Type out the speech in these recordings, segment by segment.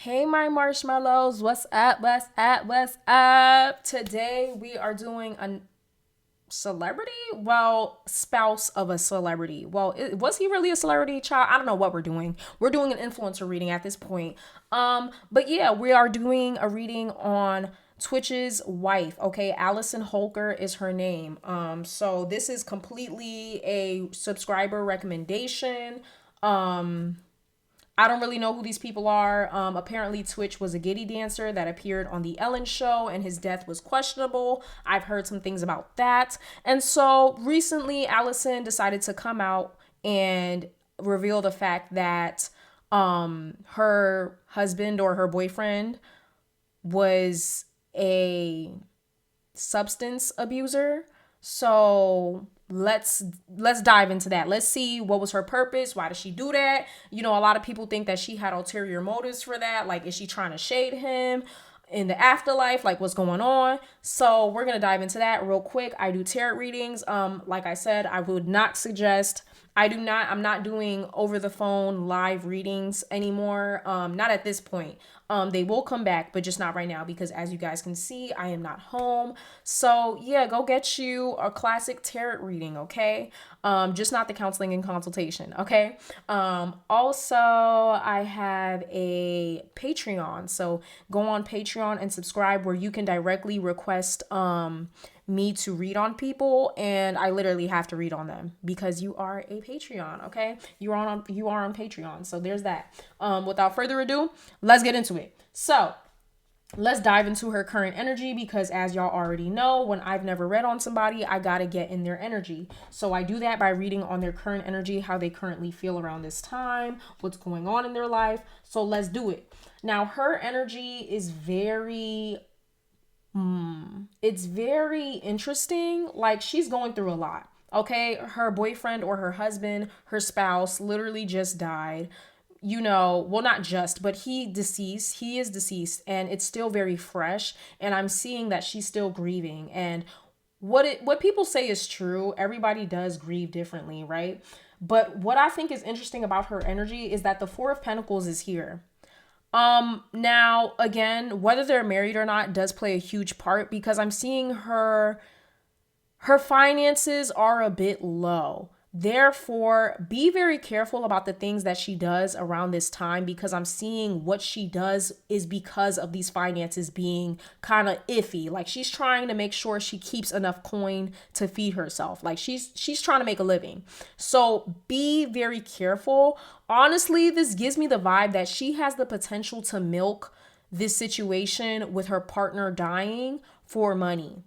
Hey, my marshmallows, what's up? What's up? What's up? Today we are doing a celebrity? Well, spouse of a celebrity. Well, was he really a celebrity, child? I don't know what we're doing. We're doing an influencer reading at this point. But yeah, we are doing a reading on Twitch's wife. Okay, Allison Holker is her name. So this is completely a subscriber recommendation. Um, I don't really know who these people are. Apparently, Twitch was a giddy dancer that appeared on The Ellen Show and his death was questionable. I've heard some things about that. And so recently, Allison decided to come out and reveal the fact that her husband or her boyfriend was a substance abuser. So let's dive into that. Let's see what was her purpose. Why did she do that? You know, a lot of people think that she had ulterior motives for that. Like, is she trying to shade him in the afterlife? Like, what's going on? So we're gonna dive into that real quick. I do tarot readings. Like I said, I would not suggest. I'm not doing over the phone live readings anymore. Not at this point. They will come back, but just not right now because as you guys can see, I am not home. So yeah, go get you a classic tarot reading, okay? Just not the counseling and consultation, okay? Also, I have a Patreon. So go on Patreon and subscribe where you can directly request me to read on people, and I literally have to read on them because you are a Patreon, okay? You are on Patreon. So there's that. Without further ado, let's get into it. So let's dive into her current energy because as y'all already know, when I've never read on somebody, I gotta get in their energy. So I do that by reading on their current energy, how they currently feel around this time, what's going on in their life. So let's do it. Now, her energy is it's very interesting. Like, she's going through a lot. Okay, her boyfriend or her husband, her spouse literally just died. You know, well, not just, but he is deceased and it's still very fresh, and I'm seeing that she's still grieving. And what people say is true. Everybody does grieve differently, right? But what I think is interesting about her energy is that the 4 of Pentacles is here. Now again, whether they're married or not does play a huge part because I'm seeing her finances are a bit low. Therefore, be very careful about the things that she does around this time because I'm seeing what she does is because of these finances being kind of iffy. Like, she's trying to make sure she keeps enough coin to feed herself. Like, she's trying to make a living. So be very careful. Honestly, this gives me the vibe that she has the potential to milk this situation with her partner dying for money.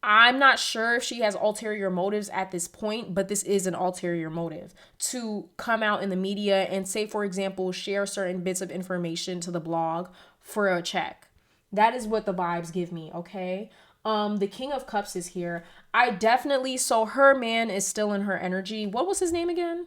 I'm not sure if she has ulterior motives at this point, but this is an ulterior motive to come out in the media and say, for example, share certain bits of information to the blog for a check. That is what the vibes give me, okay? The King of Cups is here. So her man is still in her energy. What was his name again?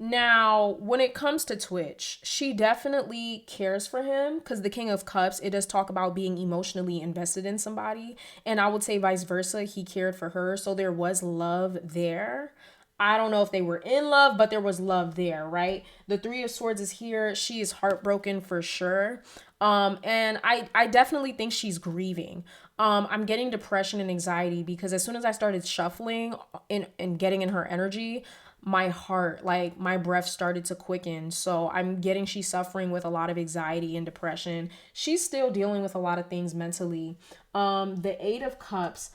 Now, when it comes to Twitch, she definitely cares for him because the King of Cups, it does talk about being emotionally invested in somebody. And I would say vice versa, he cared for her. So there was love there. I don't know if they were in love, but there was love there, right? The 3 of Swords is here. She is heartbroken for sure. And I definitely think she's grieving. I'm getting depression and anxiety because as soon as I started shuffling and getting in her energy, my heart, like my breath started to quicken. So I'm getting she's suffering with a lot of anxiety and depression. She's still dealing with a lot of things mentally. The 8 of Cups,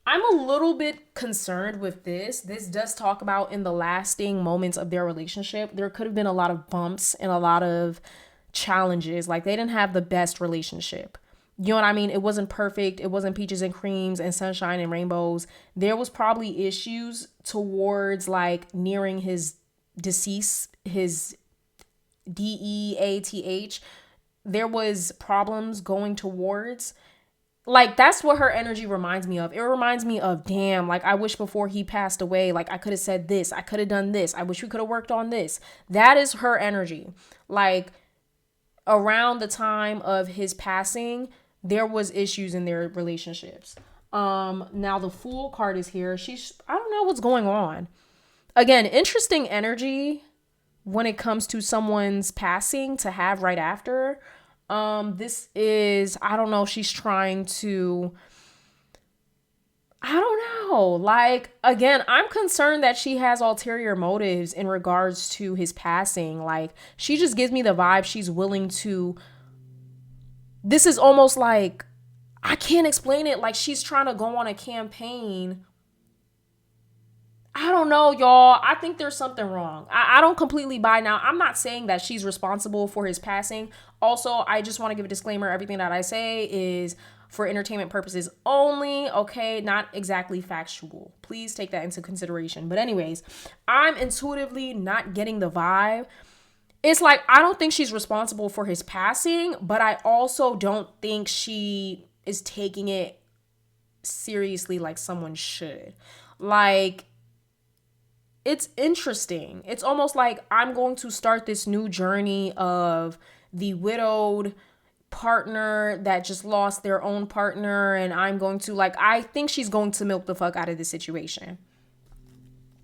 I'm a little bit concerned with this. This does talk about in the lasting moments of their relationship, there could have been a lot of bumps and a lot of challenges. Like, they didn't have the best relationship. You know what I mean? It wasn't perfect. It wasn't peaches and creams and sunshine and rainbows. There was probably issues towards like nearing his decease, his death. There was problems going towards, like, that's what her energy reminds me of. It reminds me of, damn, like, I wish before he passed away, like, I could have said this, I could have done this, I wish we could have worked on this. That is her energy. Like, around the time of his passing, there was issues in their relationships. Now the Fool card is here. I don't know what's going on. Again, interesting energy, when it comes to someone's passing to have right after. This is, I don't know, she's trying to, I don't know. Like, again, I'm concerned that she has ulterior motives in regards to his passing. Like, she just gives me the vibe she's willing to. This is almost like, I can't explain it. Like, she's trying to go on a campaign. I don't know, y'all. I think there's something wrong. I don't completely buy now. I'm not saying that she's responsible for his passing. Also, I just want to give a disclaimer. Everything that I say is for entertainment purposes only, okay? Not exactly factual. Please take that into consideration. But anyways, I'm intuitively not getting the vibe. It's like, I don't think she's responsible for his passing, but I also don't think she is taking it seriously like someone should. Like, it's interesting. It's almost like I'm going to start this new journey of the widowed partner that just lost their own partner, and I'm going to, like, I think she's going to milk the fuck out of this situation.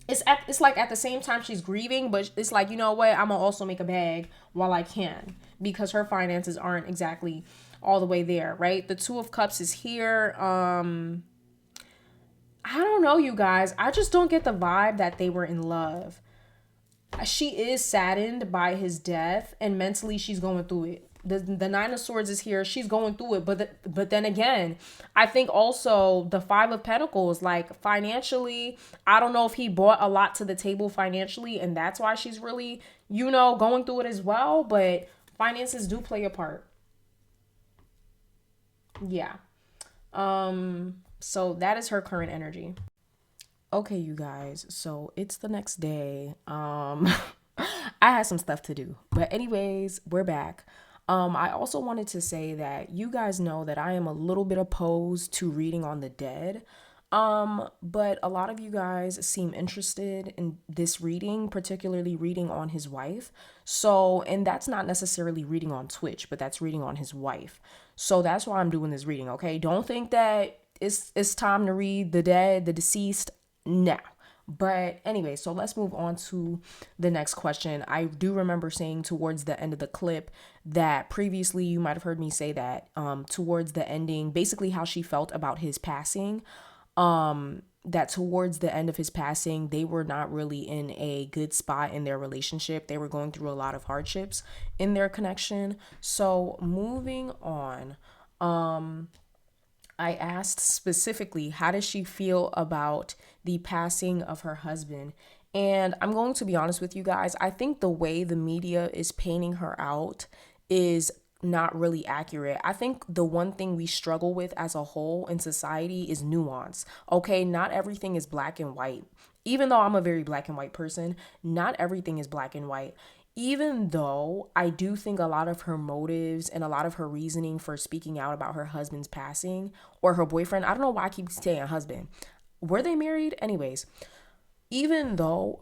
It's like at the same time she's grieving, but it's like, you know what, I'm gonna also make a bag while I can, because her finances aren't exactly all the way there, right? The Two of Cups is here. I don't know, you guys. I just don't get the vibe that they were in love. She is saddened by his death, and mentally she's going through it. The Nine of Swords is here. She's going through it, but then again, I think also the Five of Pentacles, like financially, I don't know if he brought a lot to the table financially, and that's why she's really, going through it as well. But finances do play a part. Yeah. So that is her current energy. Okay, you guys. So it's the next day. I had some stuff to do. But anyways, we're back. I also wanted to say that you guys know that I am a little bit opposed to reading on the dead. But a lot of you guys seem interested in this reading, particularly reading on his wife. So, and that's not necessarily reading on Twitch, but that's reading on his wife. So that's why I'm doing this reading, okay? Don't think that it's time to read the dead, the deceased now. But anyway, so let's move on to the next question. I do remember saying towards the end of the clip that previously you might have heard me say that towards the ending, basically how she felt about his passing, that towards the end of his passing, they were not really in a good spot in their relationship. They were going through a lot of hardships in their connection. So moving on, I asked specifically, how does she feel about the passing of her husband? And I'm going to be honest with you guys. I think the way the media is painting her out is not really accurate. I think the one thing we struggle with as a whole in society is nuance. Okay, not everything is black and white. Even though I'm a very black and white person, not everything is black and white. Even though I do think a lot of her motives and a lot of her reasoning for speaking out about her husband's passing, or her boyfriend, I don't know why I keep saying husband. Were they married? Anyways, even though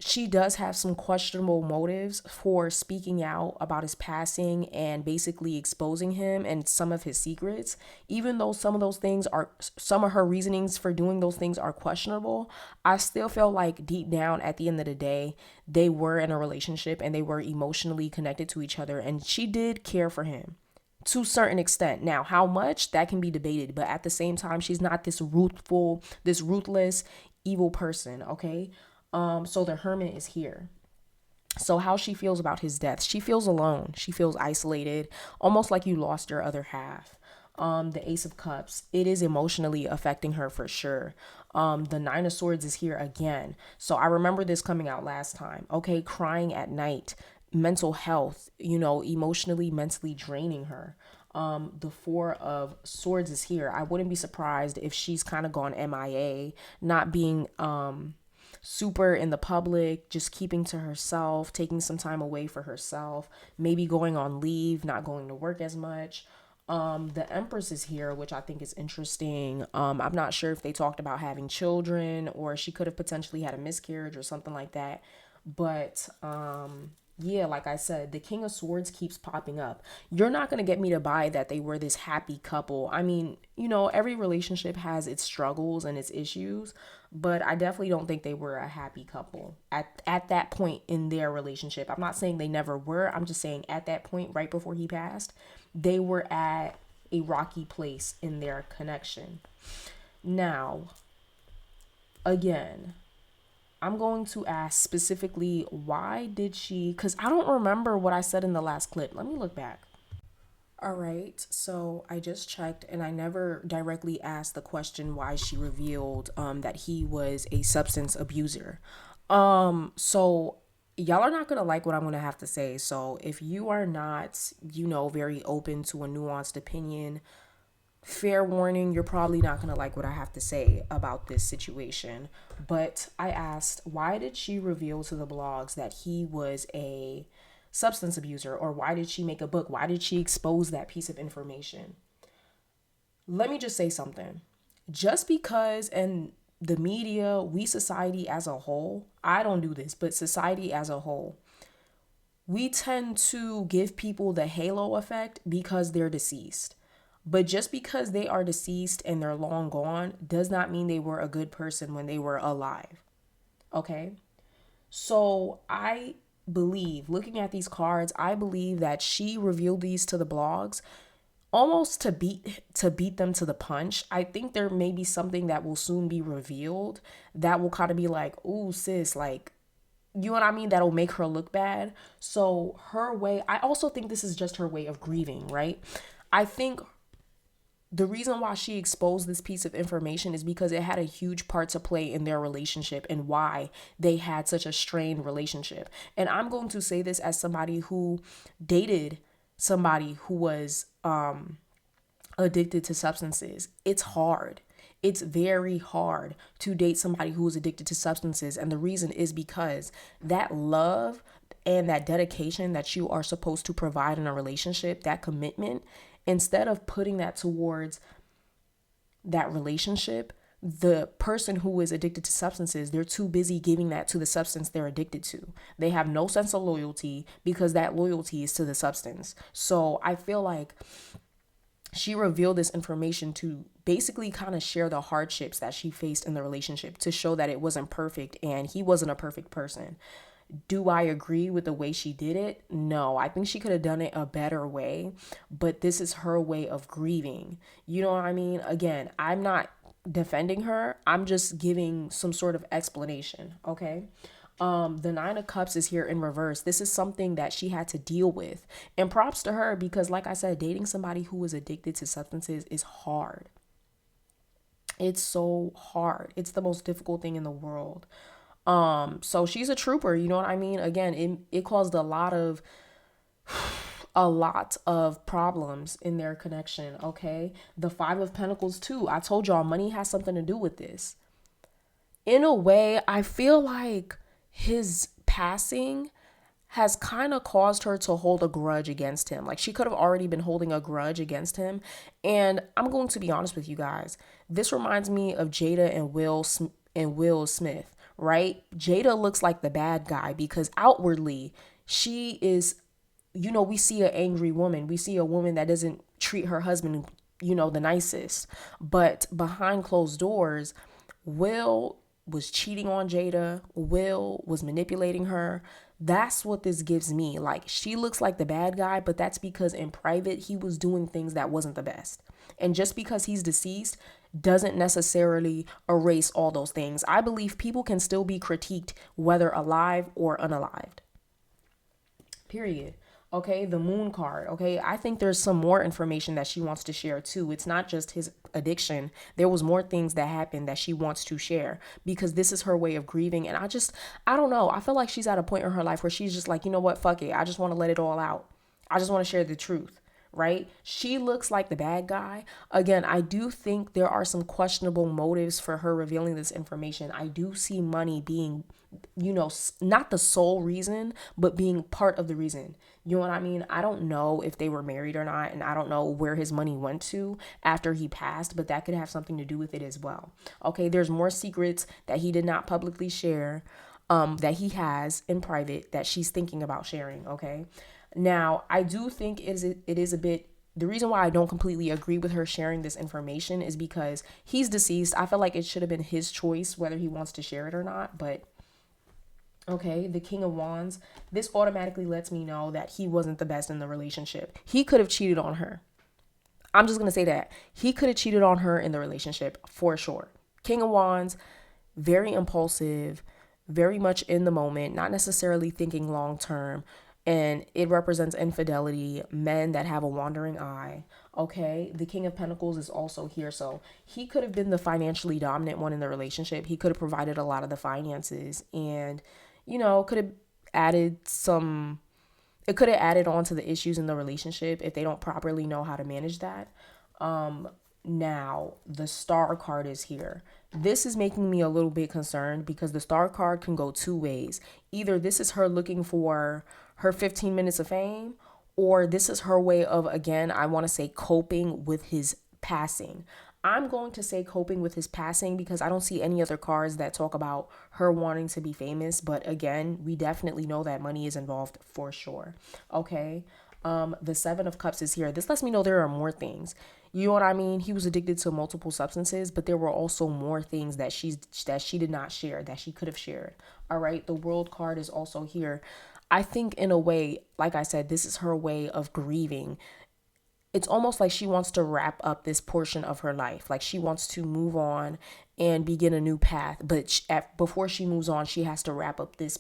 she does have some questionable motives for speaking out about his passing and basically exposing him and some of his secrets, even though some of her reasonings for doing those things are questionable, I still feel like deep down at the end of the day, they were in a relationship and they were emotionally connected to each other, and she did care for him to a certain extent. Now, how much, that can be debated, but at the same time, she's not this ruthless, evil person, okay? So the Hermit is here. So how she feels about his death. She feels alone. She feels isolated, almost like you lost your other half. The Ace of Cups, it is emotionally affecting her for sure. The Nine of Swords is here again. So I remember this coming out last time. Okay, crying at night, mental health, emotionally, mentally draining her. The Four of Swords is here. I wouldn't be surprised if she's kind of gone MIA, not being super in the public, just keeping to herself, taking some time away for herself, maybe going on leave, not going to work as much. The Empress is here, which I think is interesting. I'm not sure if they talked about having children, or she could have potentially had a miscarriage or something like that. But Yeah, like I said, the King of Swords keeps popping up. You're not going to get me to buy that they were this happy couple. I mean, every relationship has its struggles and its issues, but I definitely don't think they were a happy couple at that point in their relationship. I'm not saying they never were. I'm just saying at that point right before he passed, they were at a rocky place in their connection. Now, again, I'm going to ask specifically, why did she, because I don't remember what I said in the last clip. Let me look back. All right, so I just checked and I never directly asked the question why she revealed that he was a substance abuser. So y'all are not gonna like what I'm gonna have to say. So if you are not, very open to a nuanced opinion, fair warning, you're probably not going to like what I have to say about this situation. But I asked, why did she reveal to the blogs that he was a substance abuser? Or why did she make a book? Why did she expose that piece of information? Let me just say something. Just because, and the media, we society as a whole, I don't do this, but society as a whole, we tend to give people the halo effect because they're deceased. But just because they are deceased and they're long gone does not mean they were a good person when they were alive. Okay? So I believe, looking at these cards, I believe that she revealed these to the blogs almost to beat them to the punch. I think there may be something that will soon be revealed that will kind of be like, ooh, sis, like, you know what I mean? That'll make her look bad. So her way, I also think this is just her way of grieving, right? I think the reason why she exposed this piece of information is because it had a huge part to play in their relationship and why they had such a strained relationship. And I'm going to say this as somebody who dated somebody who was addicted to substances. It's hard. It's very hard to date somebody who is addicted to substances. And the reason is because that love and that dedication that you are supposed to provide in a relationship, that commitment, instead of putting that towards that relationship, the person who is addicted to substances, they're too busy giving that to the substance they're addicted to. They have no sense of loyalty because that loyalty is to the substance. So I feel like she revealed this information to basically kind of share the hardships that she faced in the relationship, to show that it wasn't perfect and he wasn't a perfect person. Do I agree with the way she did it? No, I think she could have done it a better way, but this is her way of grieving. You know what I mean? Again, I'm not defending her. I'm just giving some sort of explanation, okay? The Nine of Cups is here in reverse. This is something that she had to deal with. And props to her because, like I said, dating somebody who is addicted to substances is hard. It's so hard. It's the most difficult thing in the world. So she's a trooper, you know what I mean? Again, it caused a lot of problems in their connection, okay? The Five of Pentacles too. I told y'all money has something to do with this. In a way, I feel like his passing has kind of caused her to hold a grudge against him. Like she could have already been holding a grudge against him. And I'm going to be honest with you guys. This reminds me of Jada and Will Smith, right? Jada looks like the bad guy because outwardly she is, we see an angry woman. We see a woman that doesn't treat her husband, the nicest. But behind closed doors, Will was cheating on Jada. Will was manipulating her. That's what this gives me. Like, she looks like the bad guy, but that's because in private, he was doing things that wasn't the best. And just because he's deceased doesn't necessarily erase all those things. I believe people can still be critiqued, whether alive or unalived. Period. Okay, the moon card. Okay, I think there's some more information that she wants to share too. It's not just his addiction. There was more things that happened that she wants to share because this is her way of grieving. And I don't know. I feel like she's at a point in her life where she's just like, you know what, fuck it. I just want to let it all out. I just want to share the truth. Right? She looks like the bad guy. Again, I do think there are some questionable motives for her revealing this information. I do see money being, not the sole reason, but being part of the reason. You know what I mean? I don't know if they were married or not, and I don't know where his money went to after he passed, but that could have something to do with it as well. Okay, there's more secrets that he did not publicly share. that he has in private that she's thinking about sharing. Okay. Now, I do think it is a bit. The reason why I don't completely agree with her sharing this information is because he's deceased. I feel like it should have been his choice whether he wants to share it or not. But okay, the King of Wands, this automatically lets me know that he wasn't the best in the relationship. He could have cheated on her. I'm just going to say that. He could have cheated on her in the relationship for sure. King of Wands, very impulsive, very much in the moment, not necessarily thinking long term. And it represents infidelity, men that have a wandering eye. Okay. The King of Pentacles is also here. So he could have been the financially dominant one in the relationship. He could have provided a lot of the finances and, could have added some it could have added on to the issues in the relationship if they don't properly know how to manage that. Now, the star card is here. This is making me a little bit concerned because the star card can go two ways. Either this is her looking for her 15 minutes of fame, or this is her way of, again, I want to say coping with his passing. I'm going to say coping with his passing because I don't see any other cards that talk about her wanting to be famous. But again, we definitely know that money is involved for sure. Okay. The Seven of Cups is here. This lets me know there are more things. You know what I mean? He was addicted to multiple substances, but there were also more things that she did not share that she could have shared. All right. The World card is also here. I think in a way, like I said, this is her way of grieving. It's almost like she wants to wrap up this portion of her life. Like she wants to move on and begin a new path. But before she moves on, she has to wrap up this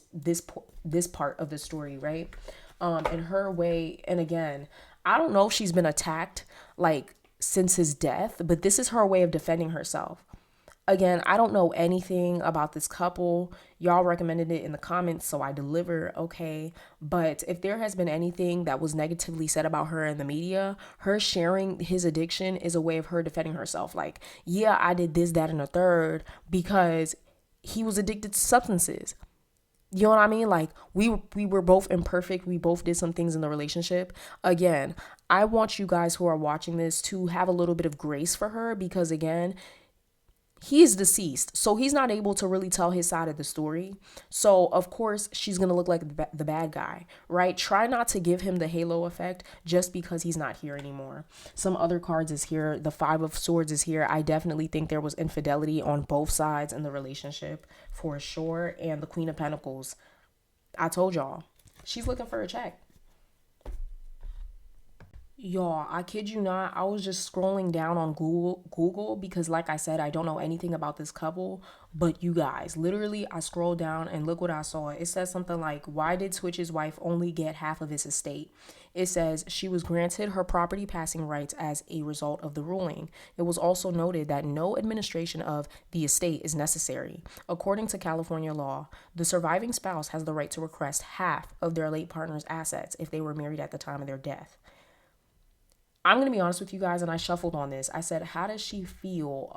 part of the story, right? In her way. And again, I don't know if she's been attacked like since his death, but this is her way of defending herself. Again, I don't know anything about this couple. Y'all recommended it in the comments, so I deliver, okay? But if there has been anything that was negatively said about her in the media, her sharing his addiction is a way of her defending herself. Like, yeah, I did this, that, and a third because he was addicted to substances. You know what I mean? Like we were both imperfect. We both did some things in the relationship. Again, I want you guys who are watching this to have a little bit of grace for her because again, he is deceased, so he's not able to really tell his side of the story. So of course she's gonna look like the bad guy, right? Try not to give him the halo effect just because he's not here anymore. Some other cards is here. The Five of Swords is here. I definitely think there was infidelity on both sides in the relationship for sure. And the Queen of Pentacles, I told y'all, she's looking for a check. Y'all, I kid you not, I was just scrolling down on Google because like I said, I don't know anything about this couple, but you guys, literally I scrolled down and look what I saw. It says something like, why did Twitch's wife only get half of his estate? It says she was granted her property passing rights as a result of the ruling. It was also noted that no administration of the estate is necessary. According to California law, the surviving spouse has the right to request half of their late partner's assets if they were married at the time of their death. I'm going to be honest with you guys, and I shuffled on this. I said, how does she feel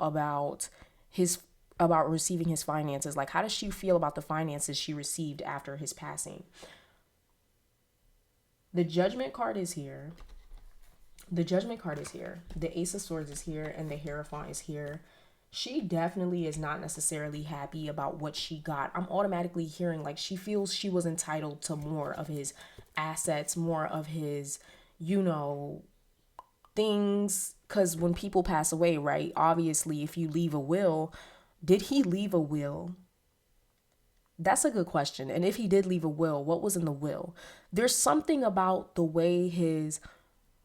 his about receiving his finances? Like, how does she feel about the finances she received after his passing? The Judgment card is here. The Judgment card is here. The Ace of Swords is here, and the Hierophant is here. She definitely is not necessarily happy about what she got. I'm automatically hearing like she feels she was entitled to more of his assets, more of his, you know, things, because when people pass away, right, obviously if you leave a will, did he leave a will? That's a good question. And if he did leave a will, what was in the will? There's something about the way his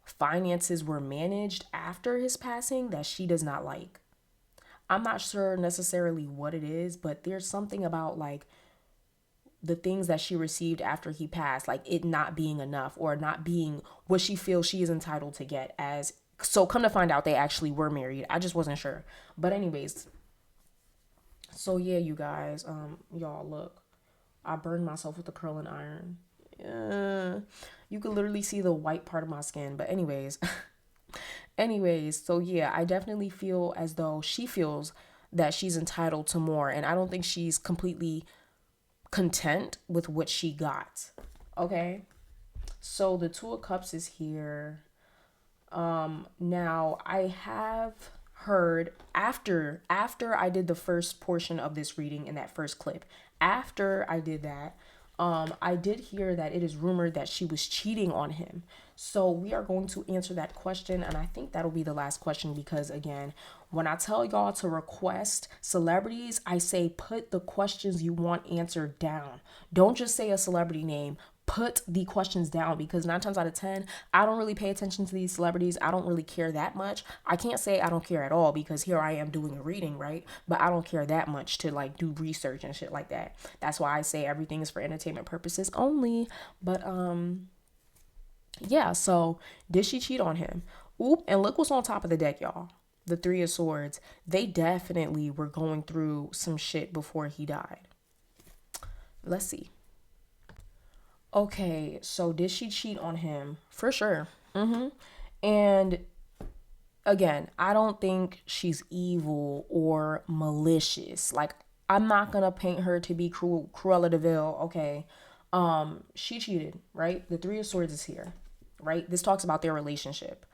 finances were managed after his passing that she does not like. I'm not sure necessarily what it is, but there's something about like the things that she received after he passed, like it not being enough or not being what she feels she is entitled to get as. So come to find out they actually were married. I just wasn't sure. But anyways, so yeah, you guys, y'all look, I burned myself with a curling iron. You could literally see the white part of my skin. But anyways, so yeah, I definitely feel as though she feels that she's entitled to more. And I don't think she's completely content with what she got. Okay. So the Two of Cups is here. Now I have heard after I did the first portion of this reading in that first clip. After I did that, I did hear that it is rumored that she was cheating on him. So we are going to answer that question, and I think that'll be the last question because, again, when I tell y'all to request celebrities, I say put the questions you want answered down. Don't just say a celebrity name. Put the questions down because 9 times out of 10, I don't really pay attention to these celebrities. I don't really care that much. I can't say I don't care at all because here I am doing a reading, right? But I don't care that much to like do research and shit like that. That's why I say everything is for entertainment purposes only. But yeah, so did she cheat on him? Oop, and look what's on top of the deck, y'all. The Three of Swords. They definitely were going through some shit before he died. Let's see. Okay, so did she cheat on him? For sure. And again, I don't think she's evil or malicious. Like, I'm not gonna paint her to be Cruella de Vil. Okay, she cheated, right? The Three of Swords is here, right? This talks about their relationship.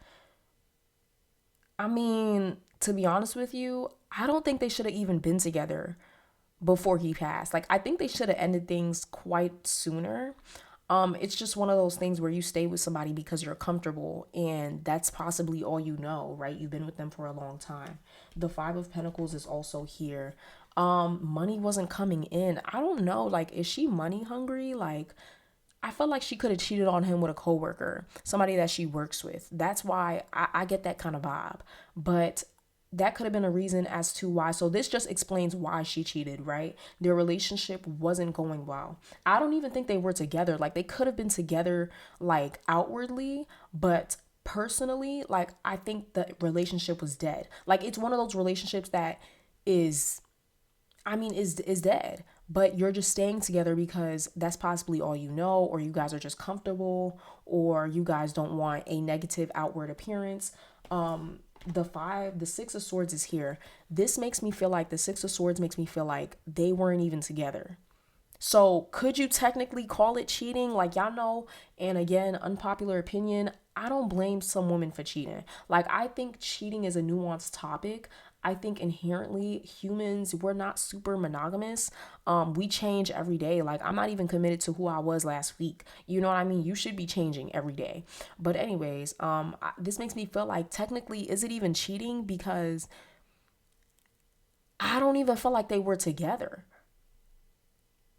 I mean, to be honest with you, I don't think they should have even been together before he passed. Like, I think they should have ended things quite sooner. It's just one of those things where you stay with somebody because you're comfortable and that's possibly all you know, right? You've been with them for a long time. The Five of Pentacles is also here. Money wasn't coming in. I don't know, like, is she money hungry? Like, I felt like she could have cheated on him with a coworker, somebody that she works with. That's why I get that kind of vibe. But that could have been a reason as to why. So this just explains why she cheated, right? Their relationship wasn't going well. I don't even think they were together. Like, they could have been together, like, outwardly, but personally, like, I think the relationship was dead. Like, it's one of those relationships that is, I mean, is dead. But you're just staying together because that's possibly all you know, or you guys are just comfortable, or you guys don't want a negative outward appearance. The Six of Swords is here. This makes me feel like the Six of Swords makes me feel like they weren't even together. So could you technically call it cheating? Like, y'all know, and again, unpopular opinion, I don't blame some women for cheating. Like, I think cheating is a nuanced topic. I think inherently humans, we're not super monogamous. We change every day. Like, I'm not even committed to who I was last week. You know what I mean? You should be changing every day. But anyways, this makes me feel like technically, is it even cheating? Because I don't even feel like they were together.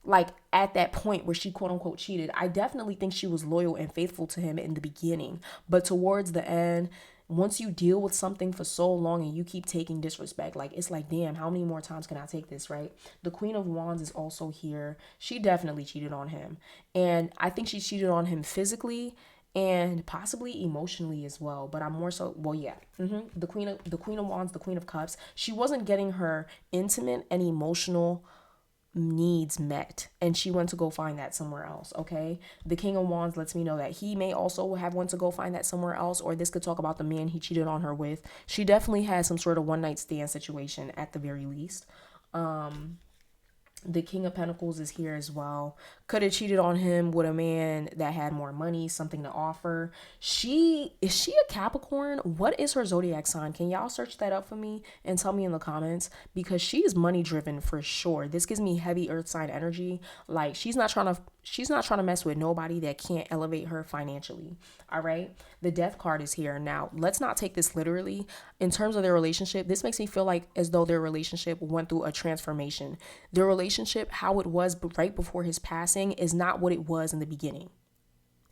Like, at that point where she quote unquote cheated, I definitely think she was loyal and faithful to him in the beginning. But towards the end, once you deal with something for so long and you keep taking disrespect, like, it's like, damn, how many more times can I take this, right? The Queen of Wands is also here. She definitely cheated on him. And I think she cheated on him physically and possibly emotionally as well, but I'm more so, well, yeah. The Queen of Wands, the Queen of Cups, she wasn't getting her intimate and emotional needs met, and she went to go find that somewhere else. Okay, the King of Wands lets me know that he may also have went to go find that somewhere else, or this could talk about the man he cheated on her with. She definitely had some sort of one night stand situation at the very least. The King of Pentacles is here as well. Could have cheated on him with a man that had more money, something to offer. Is she a Capricorn? What is her zodiac sign? Can y'all search that up for me and tell me in the comments? Because she is money driven for sure. This gives me heavy earth sign energy. Like, she's not trying to mess with nobody that can't elevate her financially. All right. The Death card is here. Now, let's not take this literally. In terms of their relationship, this makes me feel like as though their relationship went through a transformation. Their relationship, how it was right before his passing, is not what it was in the beginning.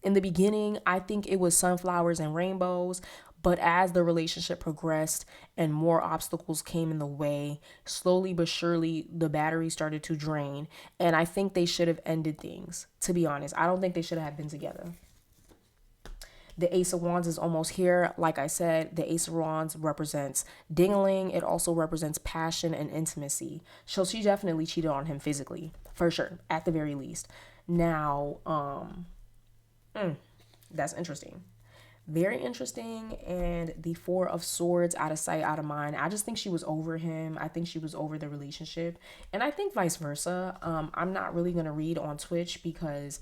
In the beginning, I think it was sunflowers and rainbows. But as the relationship progressed and more obstacles came in the way, slowly but surely the battery started to drain. And I think they should have ended things, to be honest. I don't think they should have been together. The Ace of Wands is almost here. Like I said, the Ace of Wands represents dingling. It also represents passion and intimacy. So she definitely cheated on him physically, for sure, at the very least. Now, that's interesting. Very interesting. And the Four of Swords, out of sight, out of mind. I just think she was over him. I think she was over the relationship. And I think vice versa. I'm not really going to read on Twitch because,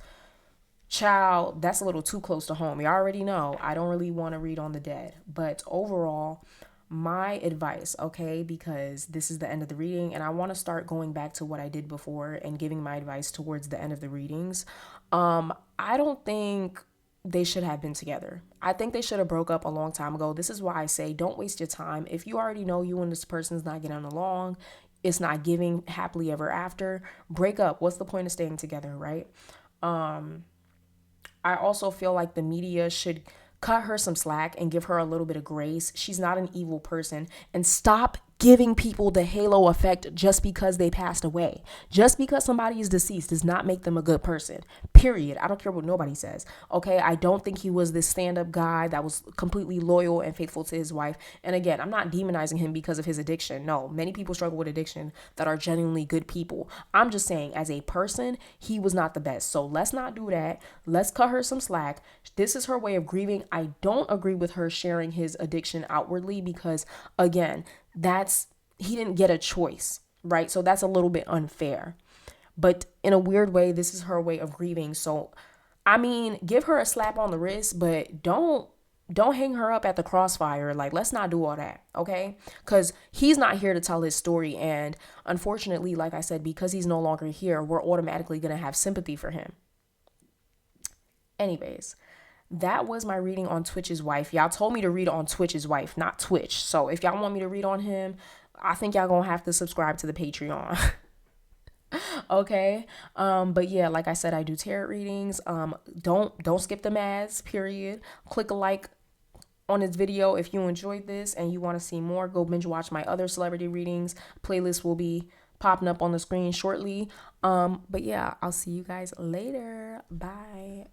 child, that's a little too close to home. You already know I don't really want to read on the dead. But overall, my advice, okay, because this is the end of the reading and I want to start going back to what I did before and giving my advice towards the end of the readings. I don't think they should have been together. I think they should have broke up a long time ago. This is why I say don't waste your time. If you already know you and this person's not getting along, it's not giving happily ever after, break up. What's the point of staying together, right? I also feel like the media should cut her some slack and give her a little bit of grace. She's not an evil person. And stop giving people the halo effect just because they passed away. Just because somebody is deceased does not make them a good person. Period. I don't care what nobody says. Okay, I don't think he was this stand-up guy that was completely loyal and faithful to his wife. And again, I'm not demonizing him because of his addiction. No, many people struggle with addiction that are genuinely good people. I'm just saying, as a person, he was not the best. So let's not do that. Let's cut her some slack. This is her way of grieving. I don't agree with her sharing his addiction outwardly because, again, he didn't get a choice, right? So that's a little bit unfair. But in a weird way, this is her way of grieving. So, I mean, give her a slap on the wrist, but don't hang her up at the crossfire. Like, let's not do all that, okay? Because he's not here to tell his story. And unfortunately, like I said, because he's no longer here, we're automatically going to have sympathy for him. Anyways, that was my reading on Twitch's wife. Y'all told me to read on Twitch's wife, not Twitch. So if y'all want me to read on him, I think y'all gonna have to subscribe to the Patreon. Okay. But yeah, like I said, I do tarot readings. Don't skip the ads, period. Click a like on this video if you enjoyed this and you want to see more. Go binge watch my other celebrity readings. Playlist will be popping up on the screen shortly. But yeah, I'll see you guys later. Bye.